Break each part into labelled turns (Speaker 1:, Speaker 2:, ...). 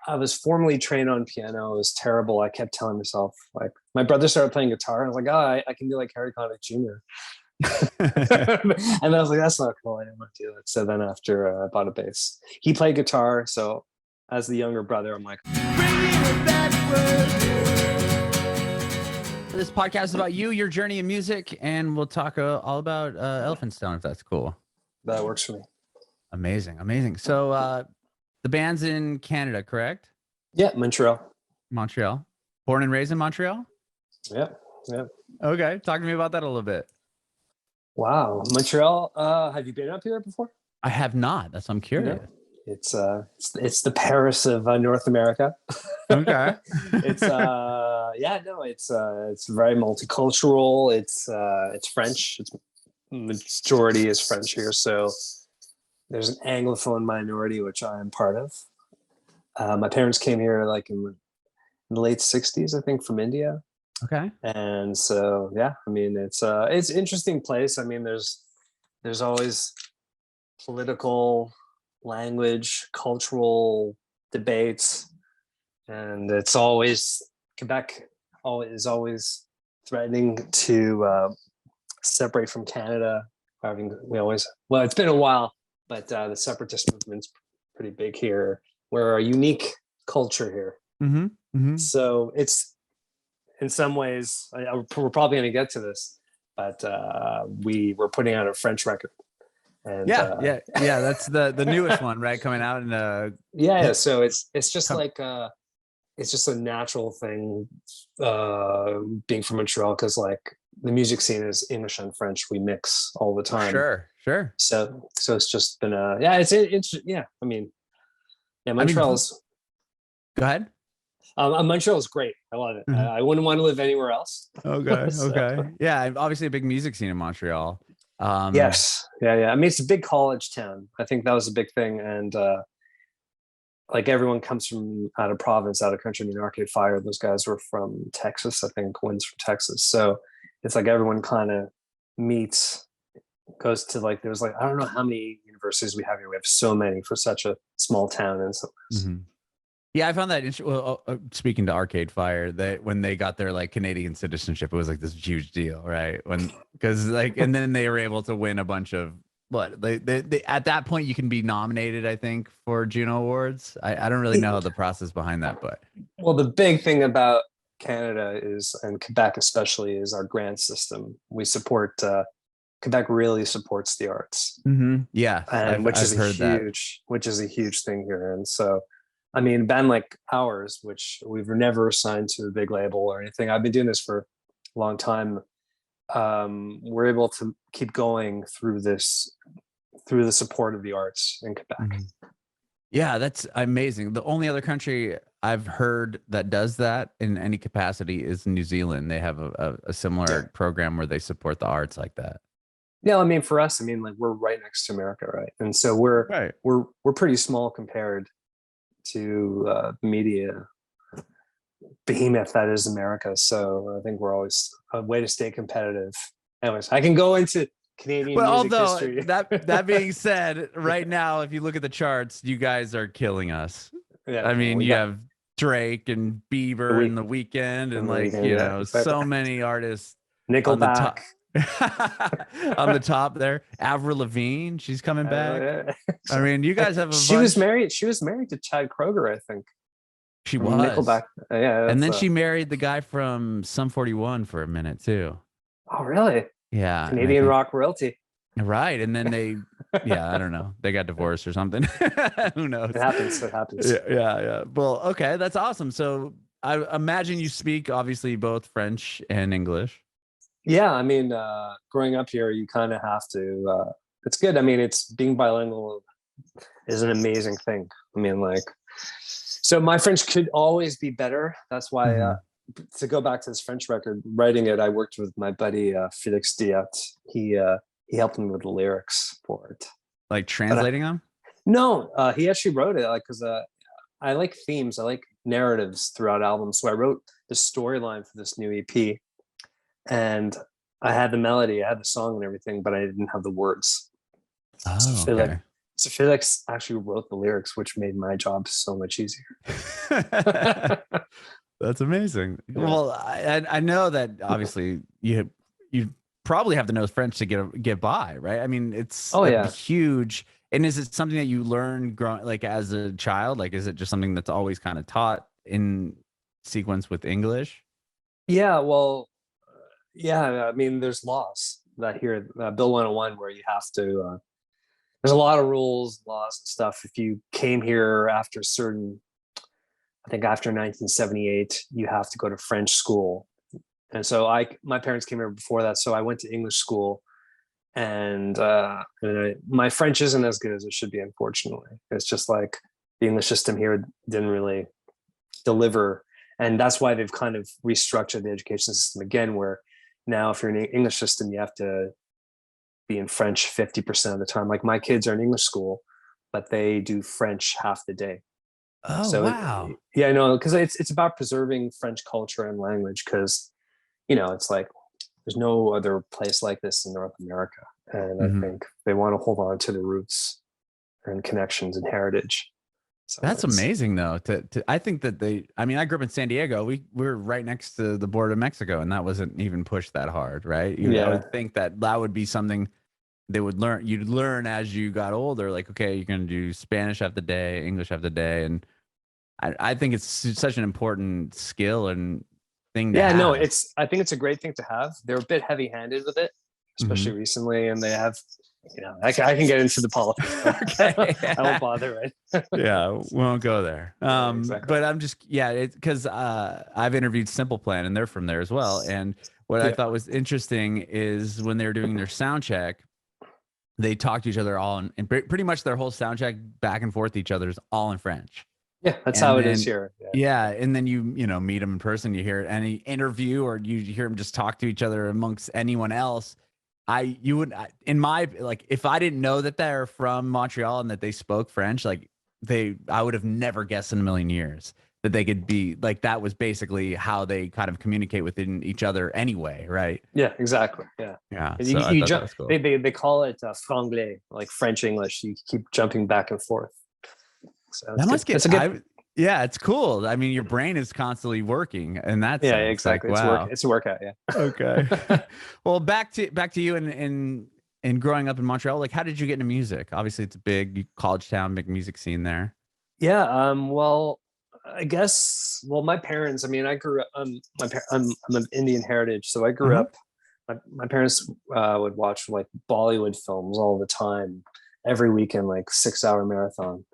Speaker 1: I was formally trained on piano. It was terrible. I kept telling myself, like, my brother started playing guitar. I was like, oh, I can do like Harry Connick Jr. And I was like, that's not cool. I didn't want to do it. So then after I bought a bass, he played guitar. So as the younger brother, I'm like,
Speaker 2: this podcast is about you, your journey in music, and we'll talk all about Elephant Stone, if that's cool.
Speaker 1: that works for me.
Speaker 2: Amazing, amazing. So the band's in Canada, correct?
Speaker 1: Yeah, Montreal.
Speaker 2: Montreal. Born and raised in Montreal?
Speaker 1: Yeah, yeah.
Speaker 2: Okay, talk to me about that a little bit.
Speaker 1: Wow, Montreal. Have you been up here before?
Speaker 2: I have not. That's why I'm curious.
Speaker 1: No. It's the Paris of North America.
Speaker 2: Okay.
Speaker 1: It's it's very multicultural. It's French. It's majority is French here. So there's an Anglophone minority, which I am part of. My parents came here like in the late 60s, I think, from India.
Speaker 2: Okay.
Speaker 1: And so, yeah, I mean, it's an interesting place. I mean, there's always political, language, cultural debates, and it's always Quebec is always threatening to separate from Canada. It's been a while, but the separatist movement's pretty big here. We're a unique culture here.
Speaker 2: Mm-hmm. Mm-hmm.
Speaker 1: So it's, in some ways, we're probably going to get to this, but we were putting out a French record. And,
Speaker 2: yeah. That's the newest one, right? Coming out in
Speaker 1: yeah. So it's just like it's just a natural thing being from Montreal, because like the music scene is English and French. We mix all the time.
Speaker 2: Sure.
Speaker 1: So it's just been I mean, Montreal's.
Speaker 2: Go ahead.
Speaker 1: Montreal is great. I love it.
Speaker 2: Mm-hmm.
Speaker 1: I wouldn't want to live anywhere else.
Speaker 2: Okay.
Speaker 1: So.
Speaker 2: Okay. Yeah. Obviously a big music scene in Montreal.
Speaker 1: Yes. Yeah. I mean, it's a big college town. I think that was a big thing. And like everyone comes from out of province, out of country. I mean, Arcade Fire, those guys were from Texas. I think Wynn's from Texas. So it's like everyone kind of meets, goes to like, there's like, I don't know how many universities we have here. We have so many for such a small town. And so
Speaker 2: yeah, I found that interesting. Well, speaking to Arcade Fire, that when they got their like Canadian citizenship, it was like this huge deal, right? Because like, and then they were able to win a bunch of they at that point you can be nominated, I think, for Juno Awards. I don't really know the process behind that, but
Speaker 1: well, the big thing about Canada is, and Quebec especially, is our grant system. We support. Quebec really supports the arts.
Speaker 2: Mm-hmm. Yeah,
Speaker 1: and which is a huge thing here, and so. I mean, a band like ours, which we've never signed to a big label or anything. I've been doing this for a long time. We're able to keep going through the support of the arts in Quebec.
Speaker 2: Mm-hmm. Yeah, that's amazing. The only other country I've heard that does that in any capacity is New Zealand. They have a similar program where they support the arts like that.
Speaker 1: Yeah, I mean, for us, I mean, like we're right next to America, right? And so we're pretty small compared to the media behemoth that is America. So I think we're always a way to stay competitive. Anyways, I can go into Canadian music history.
Speaker 2: that being said, right now, if you look at the charts, you guys are killing us. Yeah, I mean, you have Drake and Bieber and The Weeknd and like, so many artists.
Speaker 1: Nickelback.
Speaker 2: On the top there, Avril Lavigne, she's coming back. I mean, you guys have
Speaker 1: she was married to Chad Kroeger, I think.
Speaker 2: She was
Speaker 1: Nickelback. Yeah,
Speaker 2: and then she married the guy from Sum 41 for a minute too.
Speaker 1: Oh, really?
Speaker 2: Yeah,
Speaker 1: Canadian rock royalty.
Speaker 2: Right, and then they I don't know, they got divorced or something. Who knows?
Speaker 1: It happens.
Speaker 2: Yeah. Well, okay, that's awesome. So I imagine you speak obviously both French and English.
Speaker 1: Yeah, I mean, growing up here, you kind of have to. It's good. I mean, being bilingual is an amazing thing. I mean, like, so my French could always be better. That's why, to go back to this French record, writing it, I worked with my buddy Felix Diat. He helped me with the lyrics for it.
Speaker 2: Like translating them?
Speaker 1: No, he actually wrote it. Like, because I like themes, I like narratives throughout albums. So I wrote the storyline for this new EP. And I had the melody, I had the song and everything, but I didn't have the words.
Speaker 2: Oh, okay.
Speaker 1: So Felix actually wrote the lyrics, which made my job so much easier.
Speaker 2: That's amazing.
Speaker 1: Yeah.
Speaker 2: Well, I know that obviously you probably have to know French to get by, right? I mean, it's
Speaker 1: Oh
Speaker 2: a
Speaker 1: yeah.
Speaker 2: huge. And is it something that you learn growing like as a child? Like, is it just something that's always kind of taught in sequence with English?
Speaker 1: Yeah, well, yeah, I mean, there's laws that here, Bill 101, where you have to, there's a lot of rules, laws and stuff. If you came here after a certain, I think after 1978, you have to go to French school. And so my parents came here before that. So I went to English school, and my French isn't as good as it should be, unfortunately. It's just like the English system here didn't really deliver. And that's why they've kind of restructured the education system again, where now if you're in the English system, you have to be in French 50% of the time. Like my kids are in English school, but they do French half the day.
Speaker 2: Oh,
Speaker 1: So
Speaker 2: wow.
Speaker 1: yeah, no, because it's about preserving French culture and language, because it's like there's no other place like this in North America. And I think they want to hold on to the roots and connections and heritage. So
Speaker 2: That's amazing, though. I think that I mean, I grew up in San Diego. We're right next to the border of Mexico, and that wasn't even pushed that hard, right? I would think that would be something they would learn. You'd learn as you got older. Like, okay, you're going to do Spanish half the day, English half the day, and I think it's such an important skill and thing to
Speaker 1: yeah, no,
Speaker 2: have.
Speaker 1: I think it's a great thing to have. They're a bit heavy-handed with it, especially recently, and they have, I can get into the politics.
Speaker 2: Okay.
Speaker 1: I won't bother, right?
Speaker 2: Yeah, we won't go there.
Speaker 1: Exactly.
Speaker 2: But I'm just, it's because I've interviewed Simple Plan, and they're from there as well. And what I thought was interesting is when they were doing their sound check, they talked to each other all and pretty much their whole sound check back and forth each other's all in French.
Speaker 1: Yeah, that's how it is here.
Speaker 2: Yeah, and then you meet them in person, you hear any interview, or you hear them just talk to each other amongst anyone else. In my, like, if I didn't know that they're from Montreal and that they spoke French, like I would have never guessed in a million years that they could be like, that was basically how they kind of communicate within each other anyway, right?
Speaker 1: Yeah, exactly. Yeah.
Speaker 2: Yeah.
Speaker 1: And
Speaker 2: So
Speaker 1: you jump.
Speaker 2: cool.
Speaker 1: They call it franglais, like French English. You keep jumping back and forth. So
Speaker 2: that must get. Yeah, it's cool. I mean, your brain is constantly working, and that's
Speaker 1: exactly.
Speaker 2: Like, wow.
Speaker 1: It's a workout. Yeah.
Speaker 2: Okay. Well, back to you and growing up in Montreal. Like, how did you get into music? Obviously, it's a big college town, big music scene there.
Speaker 1: Yeah. Well, I guess. Well, my parents. I mean, I grew up. I'm of Indian heritage, so I grew up. My parents would watch like Bollywood films all the time, every weekend, like 6-hour marathon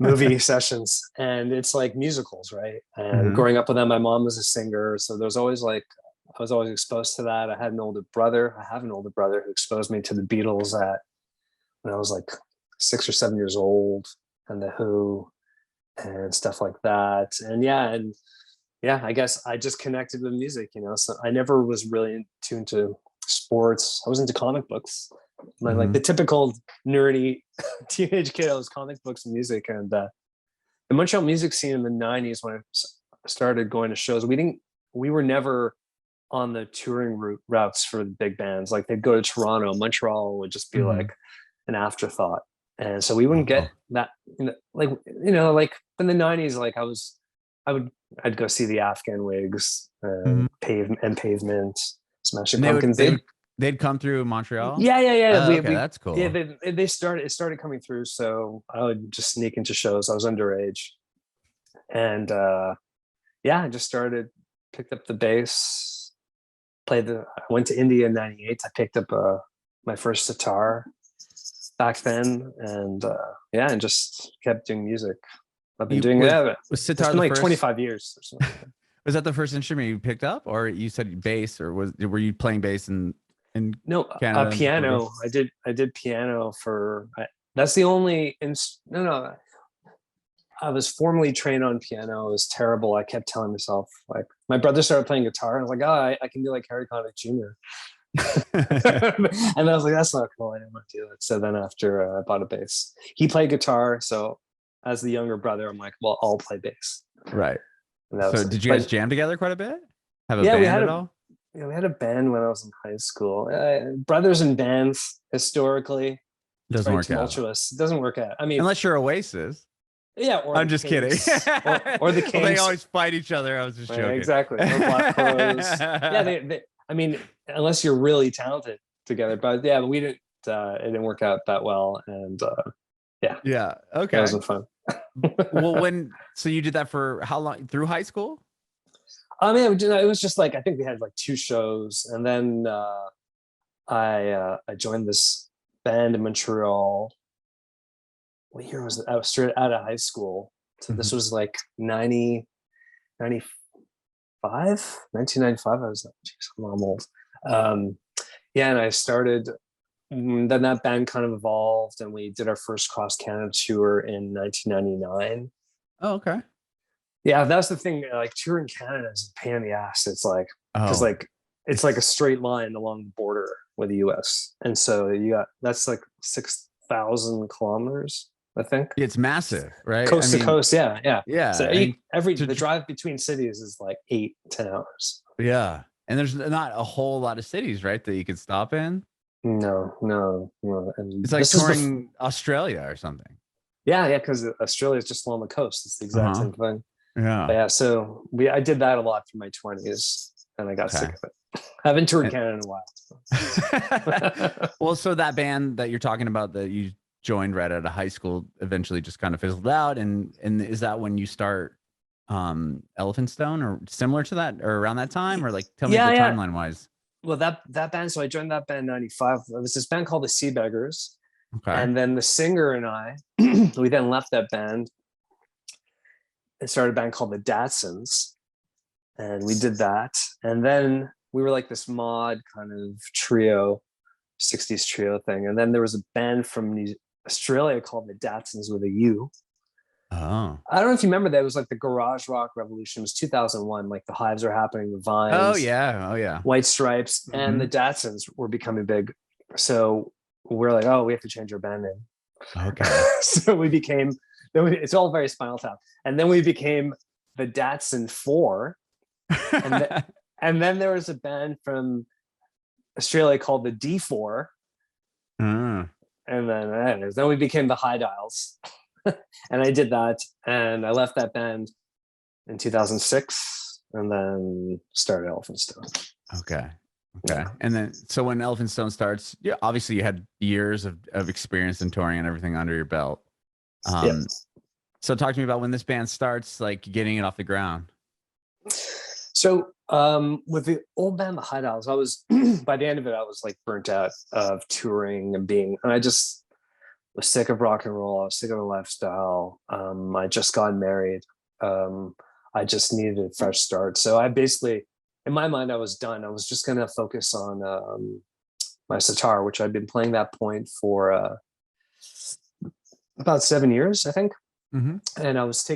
Speaker 1: movie sessions, and it's like musicals, right? And growing up with them, my mom was a singer, so there's always like I was always exposed to that. I have an older brother who exposed me to the Beatles when I was like 6 or 7 years old, and the Who and stuff like that. And I guess I just connected with music, so I never was really into sports. I was into comic books. Like the typical nerdy teenage kid, I was comic books and music. And the Montreal music scene in the 90s, when I started going to shows, we were never on the touring routes for the big bands. Like they'd go to Toronto, Montreal would just be like an afterthought. And so we wouldn't get that, like in the 90s, like I'd go see the Afghan Wigs, Pavement, Smashing Pumpkins.
Speaker 2: They'd come through Montreal.
Speaker 1: Yeah.
Speaker 2: Okay, that's cool.
Speaker 1: Yeah, it started coming through. So I would just sneak into shows. I was underage, and I just picked up the bass, I went to India in '98. I picked up my first sitar back then, and and just kept doing music. I've been doing that.
Speaker 2: Was sitar
Speaker 1: it's been like 25 years or something.
Speaker 2: Was that the first instrument you picked up, or you said bass, or were you playing bass in
Speaker 1: no
Speaker 2: Canada?
Speaker 1: Piano. I did piano that's the only no. I was formally trained on piano. It was terrible. I kept telling myself, like, my brother started playing guitar, and I was like, I can be like Harry Connick Jr. And I was like, that's not cool. I didn't want to do it. So then after I bought a bass, he played guitar. So as the younger brother, I'm like, well, I'll play bass.
Speaker 2: Right. So did you guys jam together quite a bit? Have a band at all?
Speaker 1: Yeah, we had a band when I was in high school. Brothers in bands, historically, It's
Speaker 2: Doesn't
Speaker 1: very
Speaker 2: work out
Speaker 1: tumultuous. It doesn't work out. I mean,
Speaker 2: unless you're Oasis.
Speaker 1: yeah, or
Speaker 2: I'm
Speaker 1: the
Speaker 2: just kidding.
Speaker 1: Kinks, or the
Speaker 2: Well, they
Speaker 1: Kinks.
Speaker 2: always fight each other. I was just
Speaker 1: Right,
Speaker 2: joking.
Speaker 1: exactly. Or Black Crows. Yeah, I mean, unless you're really talented together, but yeah, but we didn't. It didn't work out that well, and yeah,
Speaker 2: Yeah.
Speaker 1: it
Speaker 2: Okay.
Speaker 1: wasn't fun.
Speaker 2: Well, so you did that for how long? Through high school?
Speaker 1: I mean, it was just like I think we had like 2 shows, and then I joined this band in Montreal. What year was it? I was straight out of high school, so this was like 1995. I was like, geez, I'm old. Yeah, and I started. Then that band kind of evolved, and we did our first cross Canada tour in 1999.
Speaker 2: Oh, okay.
Speaker 1: Yeah, that's the thing. Like touring Canada is a pain in the ass. It's like because like it's like a straight line along the border with the U.S. And so that's like 6,000 kilometers, I think.
Speaker 2: It's massive, right?
Speaker 1: Coast to coast. Yeah, yeah.
Speaker 2: Yeah.
Speaker 1: So the drive between cities is like 8-10 hours.
Speaker 2: Yeah, and there's not a whole lot of cities, right, that you could stop in.
Speaker 1: No. And
Speaker 2: it's like touring Australia or something.
Speaker 1: Yeah, because Australia is just along the coast. It's the exact same thing.
Speaker 2: Yeah.
Speaker 1: But yeah, so I did that a lot through my 20s, and I got sick of it. I haven't toured Canada in a while.
Speaker 2: Well, so that band that you're talking about that you joined right out of high school eventually just kind of fizzled out, and is that when you start Elephant Stone, or similar to that, or around that time, or like tell me the timeline wise?
Speaker 1: Well, that band, so I joined that band in 95. It was this band called the Sea Beggars.
Speaker 2: Okay.
Speaker 1: And then the singer and I, we then left that band and started a band called the Datsuns. And we did that. And then we were like this mod kind of trio, 60s trio thing. And then there was a band from Australia called the Datsuns with a U.
Speaker 2: Oh.
Speaker 1: I don't know if you remember that. It was like the garage rock revolution. It was 2001. Like the Hives are happening, the Vines.
Speaker 2: Oh yeah.
Speaker 1: White Stripes, and the Datsuns were becoming big. So we're like, oh, we have to change our band name.
Speaker 2: Okay.
Speaker 1: So we became, it's all very Spinal Tap. And then we became the Datsun 4. And then there was a band from Australia called the D4. And then we became the High Dials. And I did that, and I left that band in 2006, and then started Elephant Stone. Okay.
Speaker 2: And then, so when Elephant Stone starts, yeah, obviously you had years of experience in touring and everything under your belt. So talk to me about when this band starts, like getting it off the ground.
Speaker 1: So with the old band, the High Dials, I was, by the end of it, I was like burnt out of touring and I just was sick of rock and roll. I was sick of the lifestyle. I just got married. I just needed a fresh start. So I basically, in my mind, I was done. I was just going to focus on my sitar, which I'd been playing that point for about 7 years, I think. And I was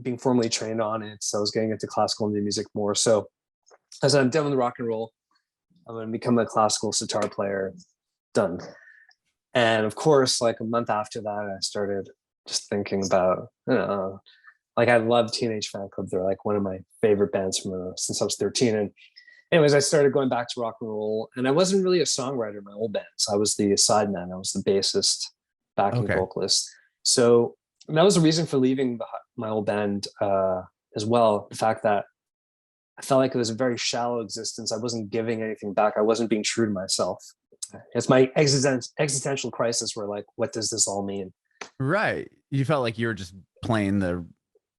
Speaker 1: being formally trained on it. So I was getting into classical and music more. So as I'm done with rock and roll, I'm going to become a classical sitar player. Done. And of course, like a month after that, I started just thinking about, like I love Teenage Fan Club. They're like one of my favorite bands from since I was 13. And anyways, I started going back to rock and roll, and I wasn't really a songwriter in my old bands. I was the sideman. I was the bassist, backing vocalist. So that was the reason for leaving my old band as well. The fact that I felt like it was a very shallow existence. I wasn't giving anything back. I wasn't being true to myself. It's my existential crisis where like, what does this all mean?
Speaker 2: Right. You felt like you were just playing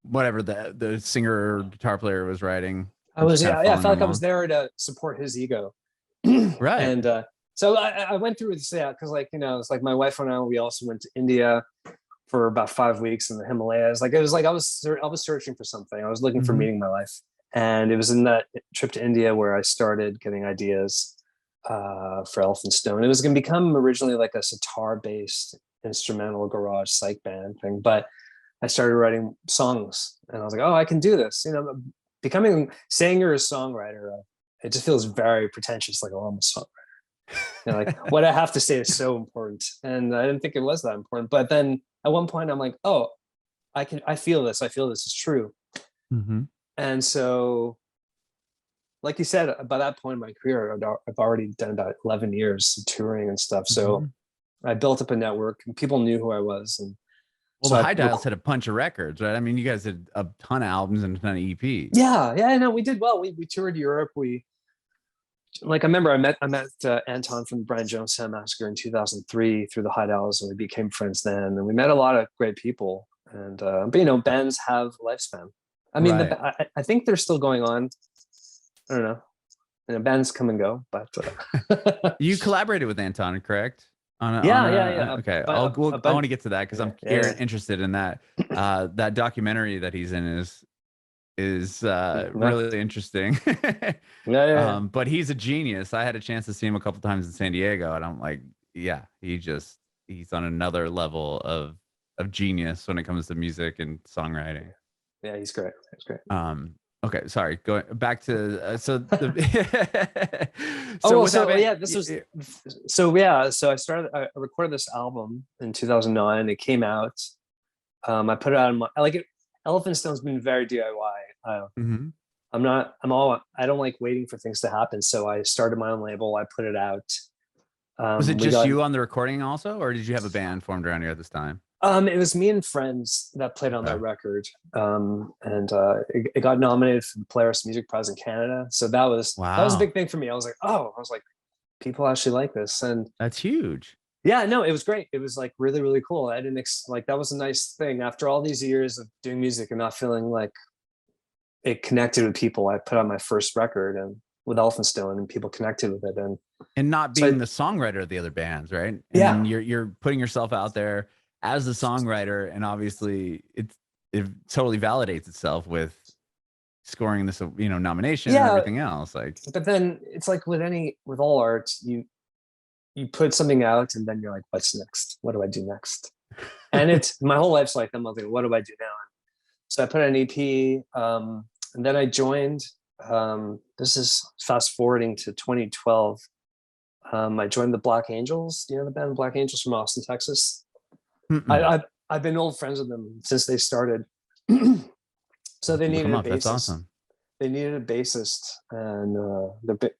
Speaker 2: whatever the singer or guitar player was writing.
Speaker 1: I felt like I was there to support his ego.
Speaker 2: Right.
Speaker 1: And so I went through this, because like, it's like my wife and I, we also went to India for about 5 weeks in the Himalayas. Like, it was like, I was searching for something. I was looking for meaning in my life. And it was in that trip to India where I started getting ideas for Elephant Stone. It was going to become originally like a sitar-based instrumental garage psych band thing, but I started writing songs, and I was like, oh, I can do this. Saying you're a songwriter, it just feels very pretentious, like, oh, I'm a songwriter. Like what I have to say is so important, and I didn't think it was that important. But then at one point, I'm like, oh, I feel this. I feel this is true. And so, like you said, by that point in my career, I've already done about 11 years of touring and stuff. So I built up a network, and people knew who I was. And
Speaker 2: Well,
Speaker 1: so
Speaker 2: the
Speaker 1: I,
Speaker 2: High Dials had a bunch of records, right? I mean, you guys did a ton of albums and a ton of EPs.
Speaker 1: yeah, no, we did well. We toured Europe. We like I remember I met Anton from the Brian Jonestown Massacre in 2003 through the High Dials, and we became friends then. And we met a lot of great people. And but you know, bands have a lifespan. I mean,
Speaker 2: Right.
Speaker 1: I think they're still going on. I don't know. You know, bands come and go, but
Speaker 2: You collaborated with Anton, correct?
Speaker 1: yeah.
Speaker 2: Okay,
Speaker 1: But
Speaker 2: I want to get to that because I'm interested in that. That documentary that he's in is really interesting.
Speaker 1: Yeah.
Speaker 2: But he's a genius. I had a chance to see him a couple times in San Diego, and I'm like, yeah, he's on another level of genius when it comes to music and songwriting.
Speaker 1: Yeah, he's great. He's great.
Speaker 2: Okay, sorry. Going back to so the
Speaker 1: so I recorded this album in 2009. It came out. I put it out on my Elephant Stone's been very DIY. I don't like waiting for things to happen. So I started my own label. I put it out.
Speaker 2: Was it just you on the recording also, or did you have a band formed around you at this time?
Speaker 1: It was me and friends that played on that record. It got nominated for the Polaris Music Prize in Canada. So that was a big thing for me. I was like, people actually like this. And
Speaker 2: that's huge.
Speaker 1: Yeah, no, it was great. It was like really, really cool. I didn't that was a nice thing. After all these years of doing music and not feeling like it connected with people, I put out my first record and with Elephant Stone, and people connected with it.
Speaker 2: And not being the songwriter of the other bands, right? And you're putting yourself out there as the songwriter, and obviously it totally validates itself with scoring this nomination and everything else.
Speaker 1: But then it's like with all art, you put something out and then you're like, what's next? What do I do next? And it's my whole life's like, I'm like, what do I do now? So I put out an EP, and then I joined. This is fast forwarding to 2012. I joined the Black Angels. Do you know the band Black Angels from Austin, Texas? I've been old friends with them since they started. So they needed a bassist.
Speaker 2: That's awesome.
Speaker 1: They needed a bassist, and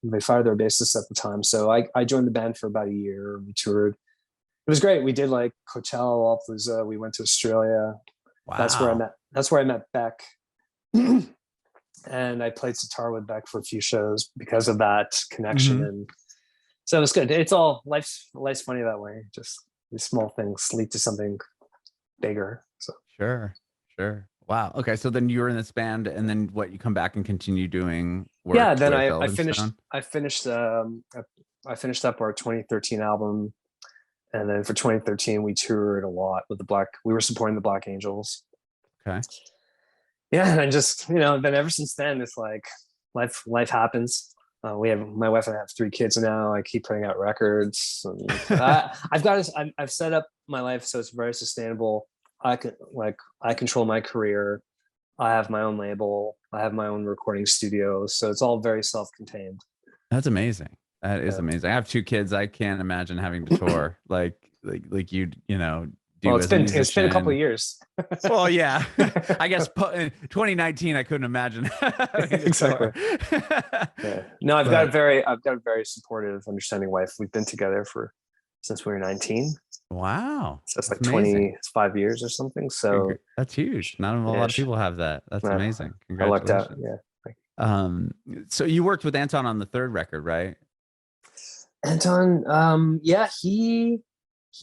Speaker 1: they fired their bassist at the time. So I joined the band for about a year. We toured. It was great. We did like Coachella, Lollapalooza. We went to Australia.
Speaker 2: Wow.
Speaker 1: That's where I met Beck. And I played sitar with Beck for a few shows because of that connection. And so it was good. It's all life's funny that way. Just these small things lead to something bigger. So
Speaker 2: sure. Wow. Okay. So then you were in this band, and then you come back and continue doing work?
Speaker 1: Yeah. Then I finished up our 2013 album. And then for 2013, we toured a lot with we were supporting the Black Angels.
Speaker 2: Okay.
Speaker 1: Yeah. And just, then ever since then, it's like life happens. My wife and I have 3 kids now. I keep putting out records. And I've set up my life so it's very sustainable. I control my career. I have my own label. I have my own recording studio. So it's all very self-contained.
Speaker 2: That's amazing. That is amazing. I have 2 kids. I can't imagine having to tour like you do.
Speaker 1: Well, it's been a couple of years.
Speaker 2: Well, yeah. I guess 2019 I couldn't imagine.
Speaker 1: Exactly. Yeah. No, I've got a very supportive, understanding wife. We've been together since we were 19.
Speaker 2: Wow.
Speaker 1: So it's like 25 years or something. So
Speaker 2: that's huge. Not a lot of people have that. That's amazing. Congratulations.
Speaker 1: I lucked out. Yeah.
Speaker 2: So you worked with Anton on the 3rd record, right?
Speaker 1: Anton, he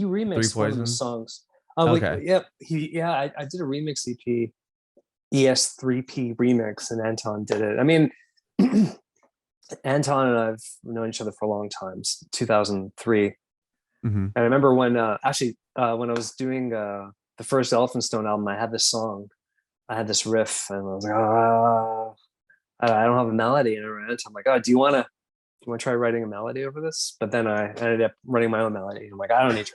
Speaker 1: remixed one of the songs.
Speaker 2: Okay.
Speaker 1: I did a remix EP, ES3P remix, and Anton did it. I mean, Anton and I've known each other for a long time, 2003. And I remember when I was doing the first Elephant Stone album, I had this song, I had this riff, and I was like, I don't have a melody. And I ran into him, I'm like, do you want to try writing a melody over this? But then I ended up writing my own melody. I'm like, I don't need you.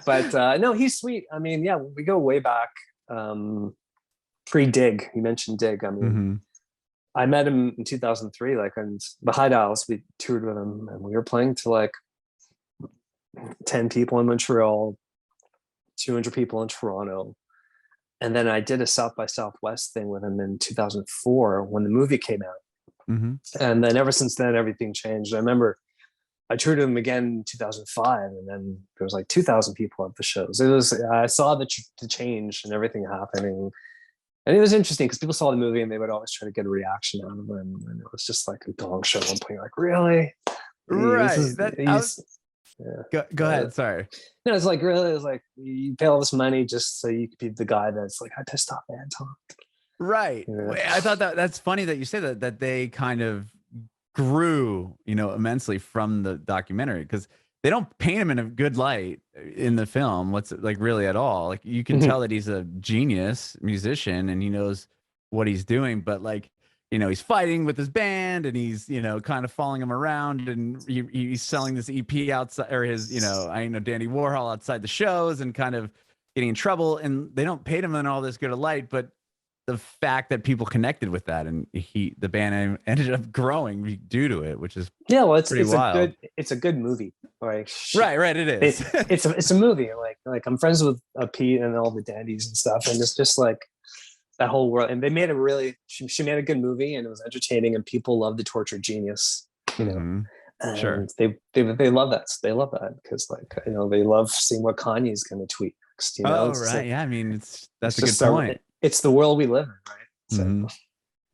Speaker 1: But no, he's sweet. I mean, yeah, we go way back. Pre-Dig. You mentioned Dig. I mean, I met him in 2003, like on the High Dials. We toured with him, and we were playing to like 10 people in Montreal, 200 people in Toronto. And then I did a South by Southwest thing with him in 2004 when the movie came out. And then ever since then, everything changed. I remember I toured them again in 2005, and then there was like 2,000 people at the shows. It was, I saw the change and everything happening. And it was interesting because people saw the movie and they would always try to get a reaction out of them. And it was just like a gong show at one point. You're like, really?
Speaker 2: Right. Go ahead. Sorry.
Speaker 1: No, it's like, really, it's like you pay all this money just so you could be the guy that's like, I pissed off Anton.
Speaker 2: Right. Yeah. I thought that's funny that you say that they kind of grew, immensely from the documentary, because they don't paint him in a good light in the film. What's like really at all? Like you can tell that he's a genius musician and he knows what he's doing, but like, he's fighting with his band and he's, kind of following him around, and he's selling this EP outside, or his, Dandy Warhol outside the shows, and kind of getting in trouble. And they don't paint him in all this good a light, but the fact that people connected with that, and the band ended up growing due to it, which is
Speaker 1: it's
Speaker 2: wild.
Speaker 1: It's a good movie. Like
Speaker 2: right, it is.
Speaker 1: It's a movie. Like I'm friends with Pete and all the dandies and stuff, and it's just like that whole world. And they made she made a good movie, and it was entertaining, and people love the tortured genius. And
Speaker 2: sure.
Speaker 1: They love that. They love that because they love seeing what Kanye's going to tweet next.
Speaker 2: Oh,
Speaker 1: right.
Speaker 2: Like, yeah. I mean, that's a good point.
Speaker 1: It's the world we live in, right? So,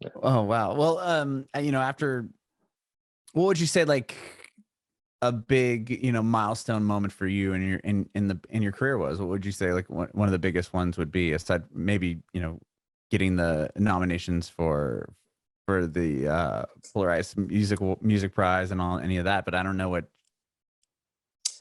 Speaker 2: yeah. Oh wow. Well, after, what would you say like a big, milestone moment for you in your career was? What would you say like one of the biggest ones would be, aside maybe getting the nominations for the Polarized Music Prize and any of that? But I don't know what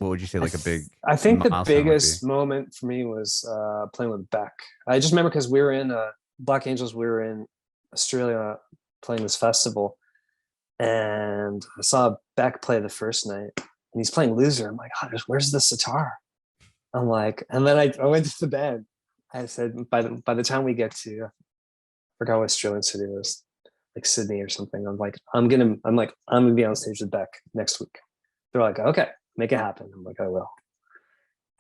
Speaker 2: would you say like a big?
Speaker 1: I think the biggest moment for me was playing with Beck. I just remember because we were in Black Angels. We were in Australia playing this festival, and I saw Beck play the first night, and he's playing Loser. I'm like, where's the sitar? I'm like, and then I went to the band. I said, by the time we get to, I forgot what Australian city it was, like Sydney or something. I'm gonna be on stage with Beck next week. They're like, okay, make it happen. I'm like, I will.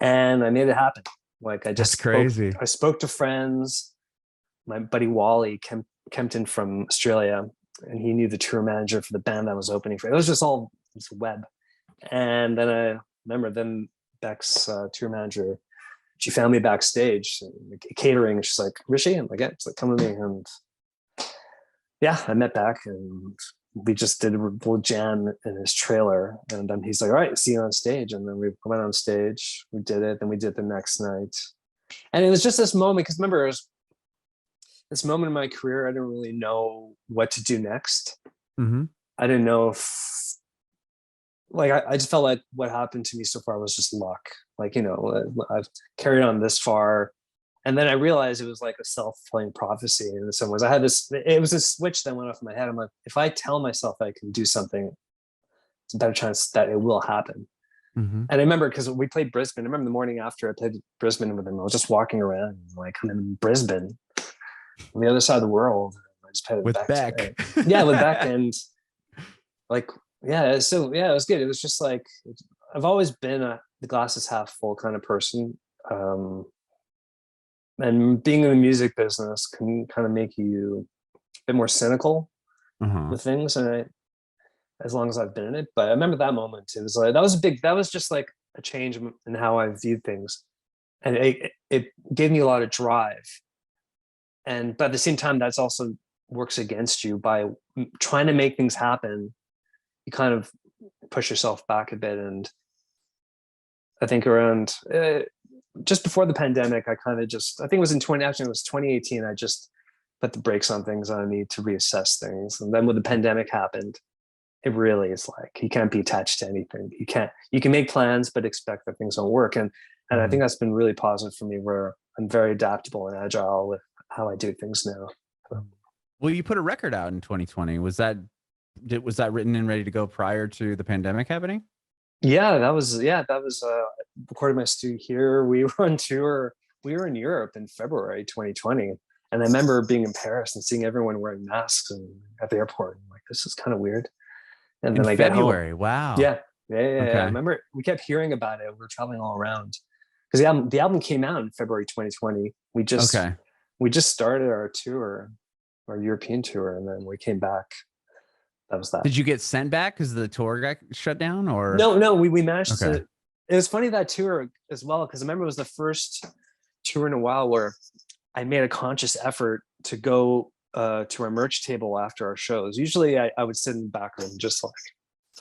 Speaker 1: And I made it happen. Like I just
Speaker 2: crazy.
Speaker 1: I spoke to friends. My buddy Wally Kempton from Australia, and he knew the tour manager for the band that was opening for it. It was just all this web. And then I remember Beck's tour manager, she found me backstage catering, and she's like, Rishi? I'm like, yeah. She's like, come with me. And yeah, I met Beck, and we just did a little jam in his trailer. And then he's like, all right, see you on stage. And then we went on stage, we did it, then we did the next night. And it was just this moment, because remember, it was this moment in my career, I didn't really know what to do next.
Speaker 2: Mm-hmm.
Speaker 1: I didn't know if, I just felt like what happened to me so far was just luck. I've carried on this far. And then I realized it was like a self-fulfilling prophecy in some ways. It was a switch that went off in my head. I'm like, if I tell myself I can do something, it's a better chance that it will happen.
Speaker 2: Mm-hmm.
Speaker 1: And I remember, because we played Brisbane. I remember the morning after I played Brisbane with him, I was just walking around, like, I'm in Brisbane, on the other side of the world. I just played
Speaker 2: with Beck.
Speaker 1: Yeah, with Beck. And like, yeah, so yeah, it was good. It was just like, I've always been the glass is half full kind of person. And being in the music business can kind of make you a bit more cynical with things. And as long as I've been in it, but I remember that moment. It was like, that was just like a change in how I viewed things. And it gave me a lot of drive. But at the same time, that's also works against you by trying to make things happen. You kind of push yourself back a bit. And I think around just before the pandemic, I think it was 2018. I just put the brakes on things I need to reassess things. And then when the pandemic happened, it really is like, you can't be attached to anything. You can make plans, but expect that things don't work. And I think that's been really positive for me, where I'm very adaptable and agile with how I do things now.
Speaker 2: Well, you put a record out in 2020. Was that written and ready to go prior to the pandemic happening?
Speaker 1: Yeah, that was recorded my studio here. We were on tour. We were in Europe in February 2020. And I remember being in Paris and seeing everyone wearing masks at the airport. I'm like, this is kind of weird. And then I got
Speaker 2: February.
Speaker 1: Home.
Speaker 2: Wow.
Speaker 1: Yeah. Okay. I remember we kept hearing about it. We were traveling all around, because the album came out in February 2020. We just started our tour, our European tour, and then we came back that was that.
Speaker 2: Did you get sent back because the tour got shut down, or?
Speaker 1: No, we managed
Speaker 2: Okay.
Speaker 1: to. It was funny that tour as well, because I remember it was the first tour in a while where I made a conscious effort to go to our merch table after our shows. Usually I would sit in the back room just like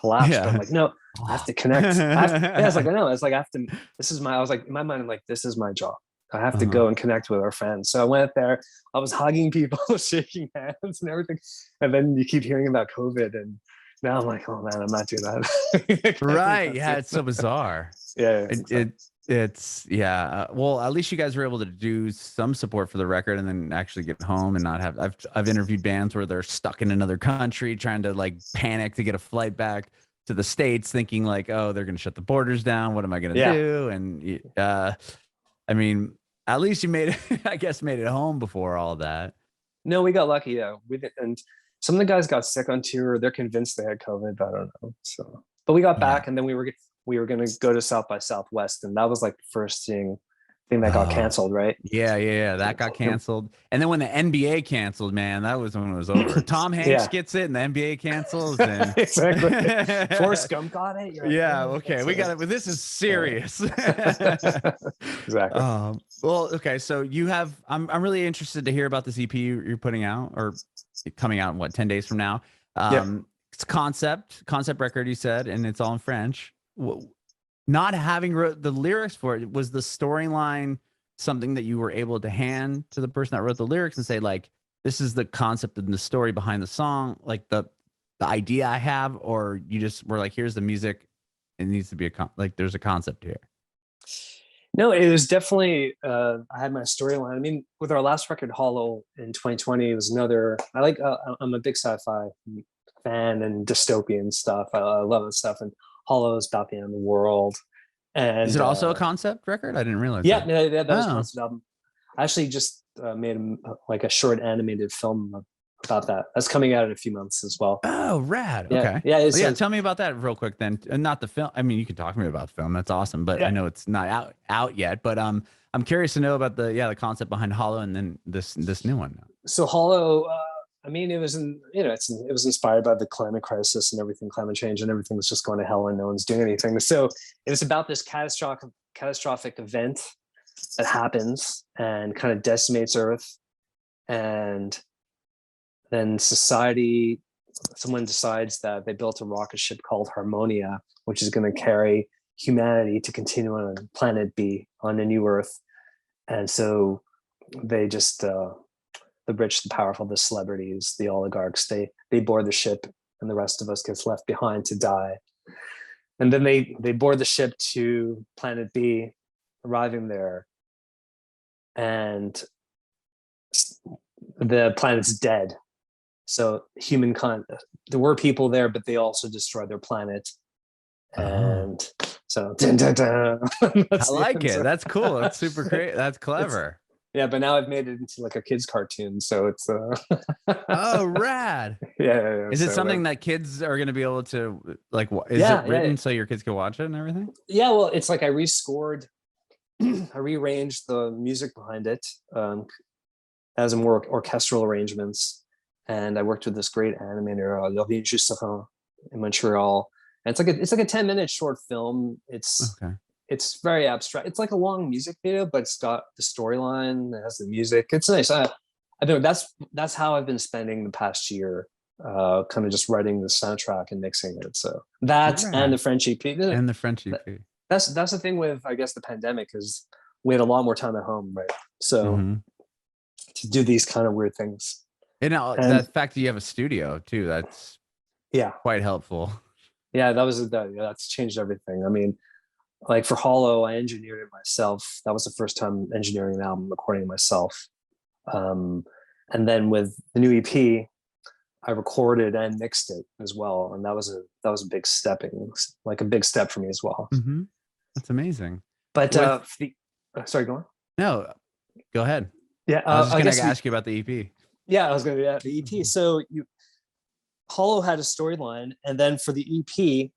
Speaker 1: collapse, but I'm
Speaker 2: Yeah.
Speaker 1: like, no, I have to connect. Yeah, it's like, I know. It's like, I have to, I was like, in my mind, I'm like, this is my job. I have to go and connect with our fans. So I went there, I was hugging people, shaking hands and everything. And then you keep hearing about COVID. And now I'm like, oh man, I'm not doing that.
Speaker 2: Right. Yeah. It's so bizarre.
Speaker 1: Yeah.
Speaker 2: It's yeah. Well, at least you guys were able to do some support for the record and then actually get home and not have. I've interviewed bands where they're stuck in another country trying to like panic to get a flight back to the States, thinking like, oh, they're gonna shut the borders down. What am I gonna do? And I mean, at least you made it. I guess made it home before all that.
Speaker 1: No, we got lucky. Yeah, we did, and some of the guys got sick on tour. They're convinced they had COVID. I don't know. So, but we got back, and then we were going to go to South by Southwest, and that was like the first thing that got canceled, right?
Speaker 2: Yeah. That got canceled. And then when the NBA canceled, man, that was when it was over. Tom Hanks gets it and the NBA cancels. And
Speaker 1: exactly. Forrest Gump got it. Like,
Speaker 2: yeah. Okay. We got it. But this is serious.
Speaker 1: Exactly.
Speaker 2: Well, okay. So you have, I'm really interested to hear about this EP you're putting out, or coming out in what, 10 days from now. It's concept record, you said, and it's all in French. Not having wrote the lyrics for it, was the storyline something that you were able to hand to the person that wrote the lyrics and say, like, this is the concept and the story behind the song, like the idea I have, or you just were like, here's the music, it needs to be like there's a concept here?
Speaker 1: No, it was definitely I had my storyline. I mean, with our last record, Hollow, in 2020, it was another. I'm a big sci-fi fan and dystopian stuff. I love that stuff, and Hollow is about the end of the world. And
Speaker 2: is it also a concept record? I didn't realize.
Speaker 1: Yeah, that was a concept album. I actually just made like a short animated film about that. That's coming out in a few months as well.
Speaker 2: Oh, rad.
Speaker 1: Yeah.
Speaker 2: Okay.
Speaker 1: Yeah.
Speaker 2: Tell me about that real quick then. And not the film. I mean, you can talk to me about the film. That's awesome. But I know it's not out yet. But I'm curious to know about the concept behind Hollow and then this new one.
Speaker 1: So Hollow. I mean, it was it was inspired by the climate crisis and everything, climate change, and everything was just going to hell and no one's doing anything. So it was about this catastrophic event that happens and kind of decimates Earth, and then someone decides that they built a rocket ship called Harmonia, which is going to carry humanity to continue on planet B, on a new Earth. And so they just the rich, the powerful, the celebrities, the oligarchs, they board the ship, and the rest of us gets left behind to die. And then they board the ship to planet B, arriving there, and the planet's dead. So humankind, there were people there, but they also destroyed their planet. And so dun, dun, dun.
Speaker 2: I like it. That's cool. That's super great. That's clever.
Speaker 1: Yeah, but now I've made it into like a kid's cartoon, so it's
Speaker 2: oh, rad.
Speaker 1: Yeah.
Speaker 2: Is it something that kids are going to be able to like? Is it written so your kids can watch it and everything?
Speaker 1: Yeah, well, it's like I I rearranged the music behind it, as more orchestral arrangements, and I worked with this great animator, voyage in Montreal. And it's like a 10-minute short film. It's very abstract. It's like a long music video, but it's got the storyline. It has the music. It's nice. I know that's how I've been spending the past year, kind of just writing the soundtrack and mixing it. So that and the French EP.
Speaker 2: And the French EP.
Speaker 1: That's the thing with, I guess, the pandemic, is we had a lot more time at home, right? So to do these kind of weird things.
Speaker 2: And the fact that you have a studio too, that's quite helpful.
Speaker 1: Yeah, that's changed everything. I mean, like for Hollow, I engineered it myself. That was the first time engineering an album, recording it myself. And then with the new EP, I recorded and mixed it as well, and that was a big step for me as well.
Speaker 2: That's amazing.
Speaker 1: But sorry, go on.
Speaker 2: No, go ahead.
Speaker 1: Yeah,
Speaker 2: I was just going to ask you about the EP.
Speaker 1: Yeah, I was going to the EP. So Hollow had a storyline, and then for the EP,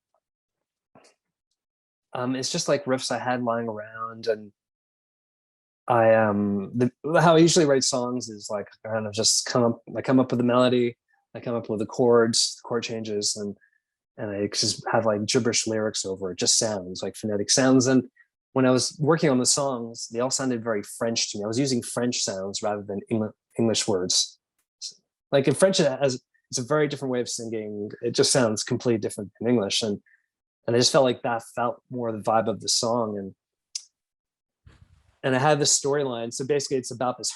Speaker 1: it's just like riffs I had lying around, and how I usually write songs is like I kind of just come up with a melody, I come up with the chords, chord changes, and I just have like gibberish lyrics over it, just sounds, like phonetic sounds. And when I was working on the songs, they all sounded very French to me. I was using French sounds rather than English words. Like in French, it's a very different way of singing. It just sounds completely different in English. And I just felt like that felt more the vibe of the song. And I had this storyline. So basically it's about this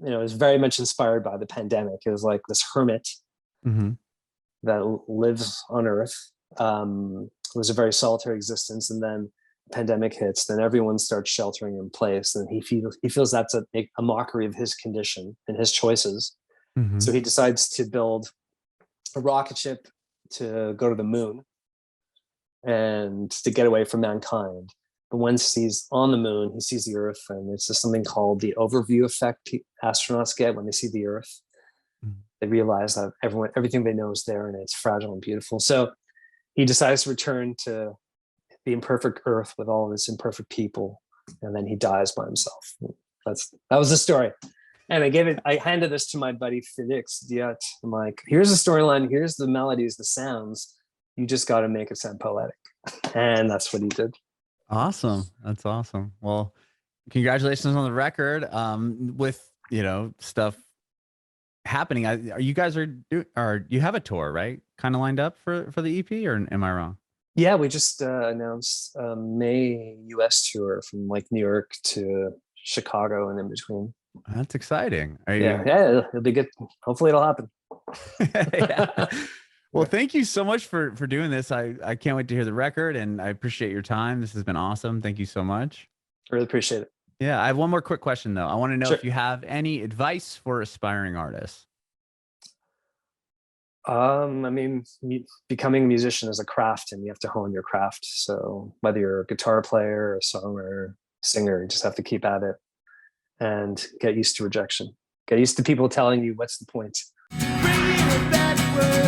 Speaker 1: it's very much inspired by the pandemic. It was like this hermit that lives on Earth. It was a very solitary existence. And then the pandemic hits, then everyone starts sheltering in place. And he feels that's a mockery of his condition and his choices. So he decides to build a rocket ship to go to the moon and to get away from mankind. But once he's on the moon, he sees the Earth, and it's just something called the overview effect astronauts get when they see the Earth. They realize that everything they know is there, and it's fragile and beautiful. So he decides to return to the imperfect Earth with all of its imperfect people, and then he dies by himself. That was the story. And I handed this to my buddy Felix Diat. I'm like, here's the storyline, here's the melodies, the sounds. You just got to make it sound poetic. And that's what he did.
Speaker 2: Awesome. That's awesome. Well, congratulations on the record. With, stuff happening. You have a tour, right? Kind of lined up for the EP, or am I wrong?
Speaker 1: Yeah, we just announced a May US tour from like New York to Chicago and in between.
Speaker 2: That's exciting.
Speaker 1: Yeah, it'll be good. Hopefully it'll happen.
Speaker 2: Yeah. Well, thank you so much for doing this. I can't wait to hear the record, and I appreciate your time. This has been awesome. Thank you so much.
Speaker 1: I really appreciate it.
Speaker 2: Yeah, I have one more quick question though. I want to know
Speaker 1: Sure.
Speaker 2: if you have any advice for aspiring artists.
Speaker 1: Becoming a musician is a craft, and you have to hone your craft. So whether you're a guitar player, a songwriter, singer, you just have to keep at it and get used to rejection. Get used to people telling you what's the point. Bring me back word.